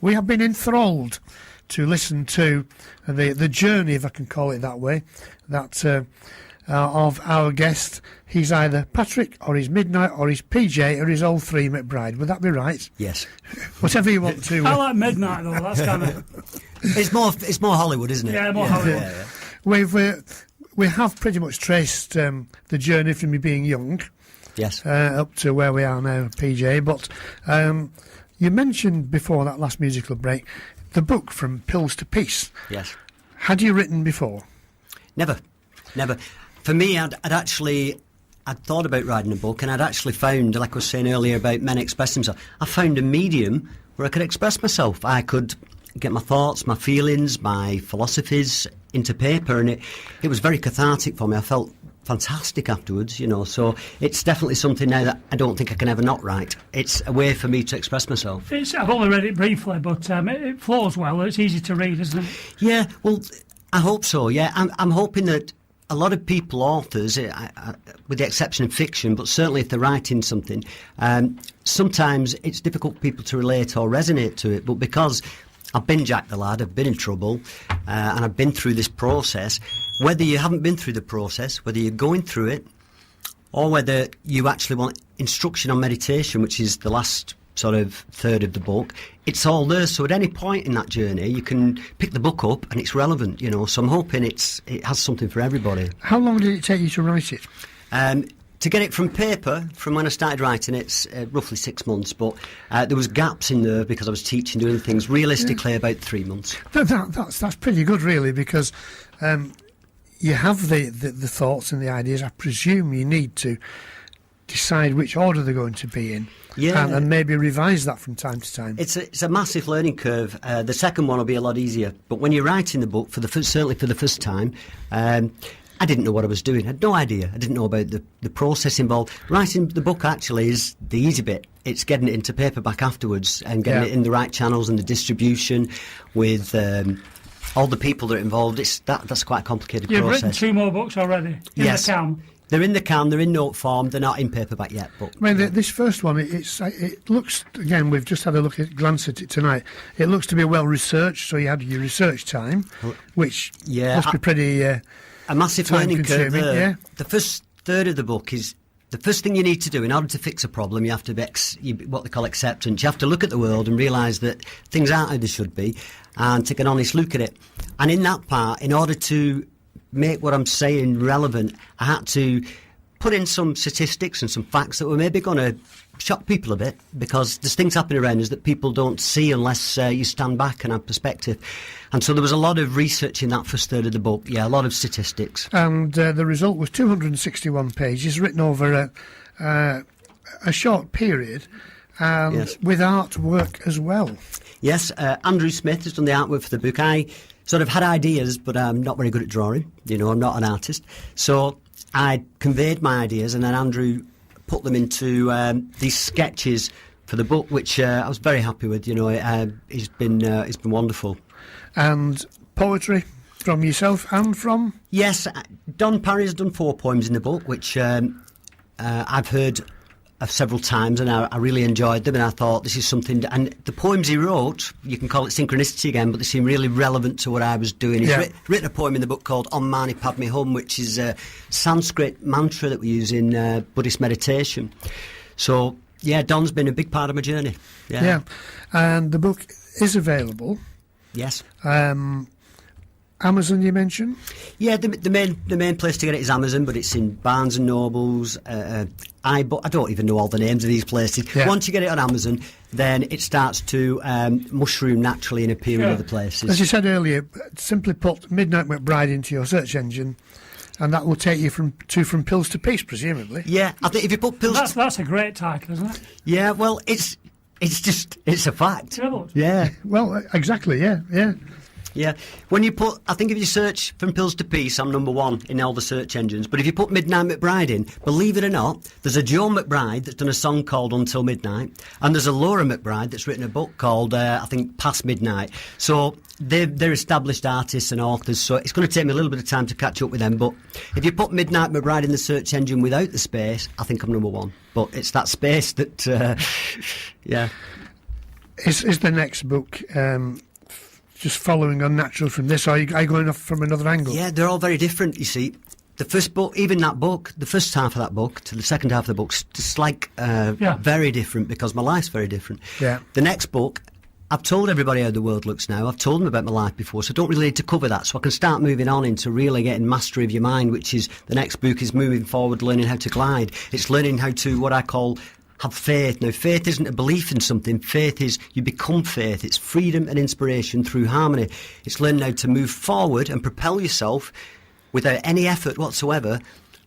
we have been enthralled to listen to the journey, if I can call it that way, that of our guest. He's either Patrick, or he's Midnight, or he's PJ, or he's all three McBride. Would that be right? Yes. Whatever you want to. I like Midnight though. That's kind of. It's more Hollywood, isn't it? Yeah, more Hollywood. Yeah. We have pretty much traced the journey from you being young, Yes. up to where we are now, PJ. But you mentioned before that last musical break the book From Pills to Peace. Yes. Had you written before? Never. For me, I'd thought about writing a book, and I'd actually found, like I was saying earlier about men expressing themselves, I found a medium where I could express myself. I could get my thoughts, my feelings, my philosophies into paper, and it was very cathartic for me. I felt fantastic afterwards, so it's definitely something now that I don't think I can ever not write. It's a way for me to express myself. I've only read it briefly, but it flows well. It's easy to read, isn't it? Yeah, well, I hope so, yeah. I'm hoping that a lot of people, authors, with the exception of fiction, but certainly if they're writing something, sometimes it's difficult for people to relate or resonate to it, but because I've been Jack the Lad, I've been in trouble, and I've been through this process, whether you haven't been through the process, whether you're going through it, or whether you actually want instruction on meditation, which is the last sort of third of the book, it's all there. So at any point in that journey, you can pick the book up and it's relevant, So I'm hoping it has something for everybody. How long did it take you to write it? To get it from paper, from when I started writing, it's roughly 6 months, but there was gaps in there because I was teaching, doing things. Realistically, about 3 months. That's pretty good, really, because you have the thoughts and the ideas. I presume you need to decide which order they're going to be in, and maybe revise that from time to time. It's a massive learning curve. The second one will be a lot easier, but when you're writing the book, certainly for the first time, I didn't know what I was doing. I had no idea. I didn't know about the process involved. Writing the book actually is the easy bit. It's getting it into paperback afterwards and getting it in the right channels and the distribution with all the people that are involved. That's quite a complicated process. You've written 2 more books already in the can. They're in the can, they're in note form, they're not in paperback yet. But I mean, this first one, it looks, again, we've just had a glance at it tonight, it looks to be well researched, so you had your research time, which must be pretty a massive learning curve there. Yeah. The first third of the book is the first thing you need to do in order to fix a problem. You have to be what they call acceptance. You have to look at the world and realise that things aren't how they should be and take an honest look at it. And in that part, in order to make what I'm saying relevant, I had to put in some statistics and some facts that were maybe going to shock people a bit, because there's things happening around us that people don't see unless you stand back and have perspective. And so there was a lot of research in that first third of the book, a lot of statistics. And the result was 261 pages, written over a short period, and with artwork as well. Yes, Andrew Smith has done the artwork for the book. I sort of had ideas, but I'm not very good at drawing. I'm not an artist. So I conveyed my ideas, and then Andrew put them into these sketches for the book, which I was very happy with. It's been wonderful. And poetry from yourself and from? Yes, Don Parry has done 4 poems in the book, which I've heard several times, and I really enjoyed them, and I thought this is something, and the poems he wrote, you can call it synchronicity again, but they seem really relevant to what I was doing. He's written a poem in the book called Om Mani Padme Hum, which is a Sanskrit mantra that we use in Buddhist meditation. So Don's been a big part of my journey. And the book is available. Yes. Amazon, you mentioned? Yeah, the main place to get it is Amazon, but it's in Barnes and Nobles. I don't even know all the names of these places. Yeah. Once you get it on Amazon, then it starts to mushroom naturally and appear in other places. As you said earlier, simply put Midnight McBride into your search engine, and that will take you from Pills to Peace, presumably. Yeah, I think if you put Pills... That's a great title, isn't it? Yeah, well, it's a fact. Yeah, well, exactly, yeah. Yeah, when you put, I think if you search From Pills to Peace, I'm number 1 in all the search engines. But if you put Midnight McBride in, believe it or not, there's a Joan McBride that's done a song called Until Midnight, and there's a Laura McBride that's written a book called, I think, Past Midnight. So they're established artists and authors, so it's going to take me a little bit of time to catch up with them. But if you put Midnight McBride in the search engine without the space, I think I'm number 1. But it's that space that, Is the next book just following on natural from this, or are you going off from another angle? Yeah, they're all very different, you see. The first book, even that book, the first half of that book to the second half of the book's just like very different, because my life's very different. Yeah. The next book, I've told everybody how the world looks now. I've told them about my life before, so I don't really need to cover that. So I can start moving on into really getting mastery of your mind, which is the next book is moving forward, learning how to glide. It's learning how to, what I call, have faith. Now, faith isn't a belief in something. Faith is you become faith. It's freedom and inspiration through harmony. It's learning how to move forward and propel yourself without any effort whatsoever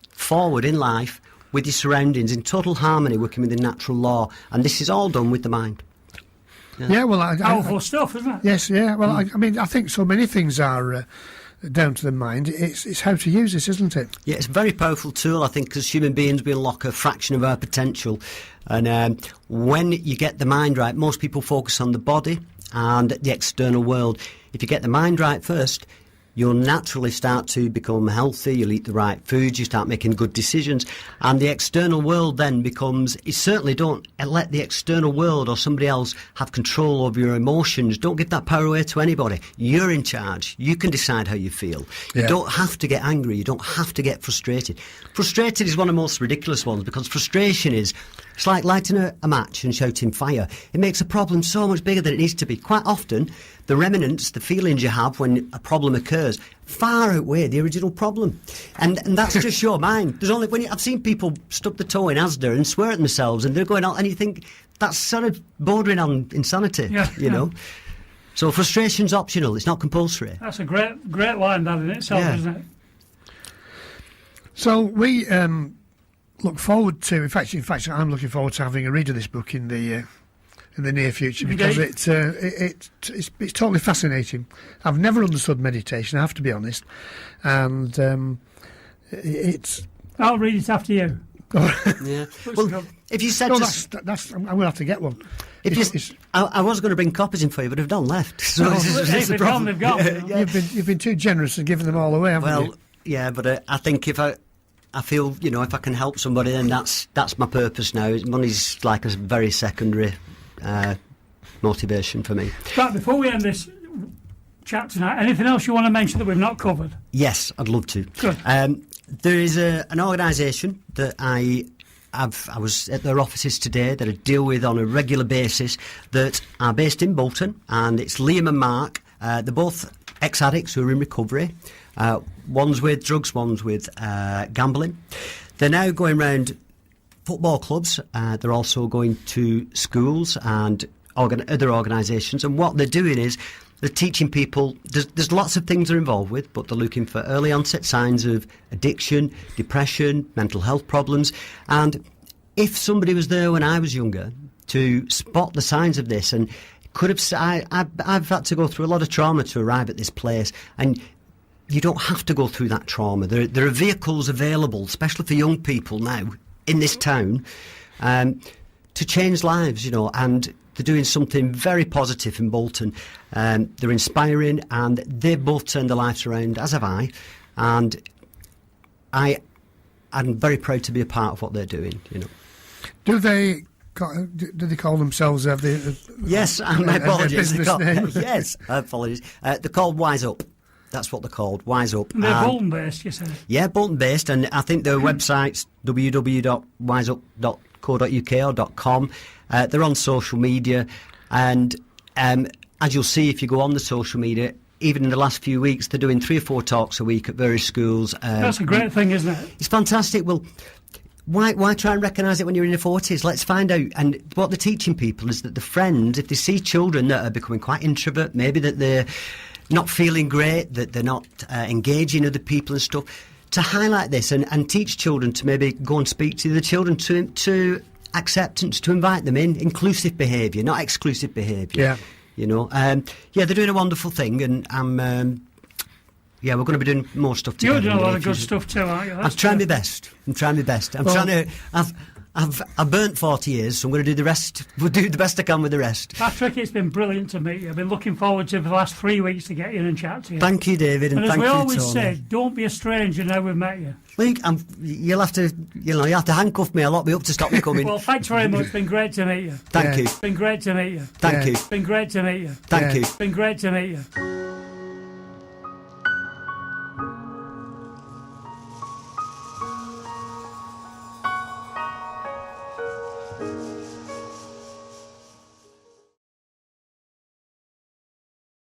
forward in life with your surroundings in total harmony, working with the natural law. And this is all done with the mind. Yeah, well, powerful stuff, isn't it? Yes, yeah. Well, I mean, I think so many things are down to the mind. It's how to use this, isn't it? Yeah, it's a very powerful tool. I think as human beings we unlock a fraction of our potential, and when you get the mind right, most people focus on the body and the external world. If you get the mind right first, you'll naturally start to become healthy, you'll eat the right foods, you start making good decisions, and the external world then becomes, you certainly don't let the external world or somebody else have control over your emotions. Don't give that power away to anybody. You're in charge. You can decide how you feel. You don't have to get angry. You don't have to get frustrated. Frustrated is one of the most ridiculous ones, because frustration is, it's like lighting a match and shouting fire. It makes a problem so much bigger than it needs to be. Quite often, the remnants, the feelings you have when a problem occurs, far outweigh the original problem. And that's just your mind. There's only I've seen people stub the toe in Asda and swear at themselves, and they're going out, and you think that's sort of bordering on insanity, you know. So frustration's optional. It's not compulsory. That's a great line, that in itself, isn't it? So we look forward to. In fact, I'm looking forward to having a read of this book in the near future, because it's totally fascinating. I've never understood meditation, I have to be honest, and it's. I'll read it after you. Yeah. Well, if you said I'm going to have to get one. I was going to bring copies in for you, but I've done left. So they've gone. They've gone. You've been too generous and given them all away, haven't you? Yeah, but I think if I feel, if I can help somebody, then that's my purpose now. Money's like a very secondary motivation for me. Right, before we end this chat tonight, anything else you want to mention that we've not covered? Yes, I'd love to. Good. There is an organisation that I was at their offices today that I deal with on a regular basis, that are based in Bolton, and it's Liam and Mark. They're both ex-addicts who are in recovery. One's with drugs, one's with gambling. They're now going round football clubs. They're also going to schools and other organisations, and what they're doing is they're teaching people. There's lots of things they're involved with, but they're looking for early onset signs of addiction, depression, mental health problems. And if somebody was there when I was younger to spot the signs of this, and I've had to go through a lot of trauma to arrive at this place, and you don't have to go through that trauma. There are vehicles available, especially for young people now in this town, to change lives, and they're doing something very positive in Bolton. They're inspiring, and they've both turned their lives around, as have I, and I'm very proud to be a part of what they're doing, Do they call themselves? Yes, my apologies. Business name? Yes, apologies. They're called Wise Up. That's what they're called, Wise Up. And they're Bolton-based, you said? Yeah, Bolton-based, and I think their website's www.wiseup.co.uk or .com. They're on social media, and as you'll see if you go on the social media, even in the last few weeks, they're doing 3 or 4 talks a week at various schools. That's a great thing, isn't it? It's fantastic. Well, why try and recognise it when you're in your 40s? Let's find out. And what they're teaching people is that the friends, if they see children that are becoming quite introvert, maybe that they're not feeling great, that they're not engaging other people and stuff, to highlight this and teach children to maybe go and speak to the children, to acceptance, to invite them in, inclusive behaviour, not exclusive behaviour. Yeah. They're doing a wonderful thing, and we're going to be doing more stuff together. You're doing a lot of good stuff too, aren't you? I'm trying my best. I'm trying to. I've burnt 40 years, so I'm going to do the rest. We'll do the best I can with the rest. Patrick, it's been brilliant to meet you. I've been looking forward to the last 3 weeks to get in and chat to you. Thank you, David, and as thank we you, always Tony. said, don't be a stranger now we've met you. Well, you'll have to, you have to handcuff me or lock me up to stop me coming. Well, thanks very much. It's been great to meet you. Thank you. It's been great to meet you. Thank you. It's been great to meet you. Thank you. It's been great to meet you.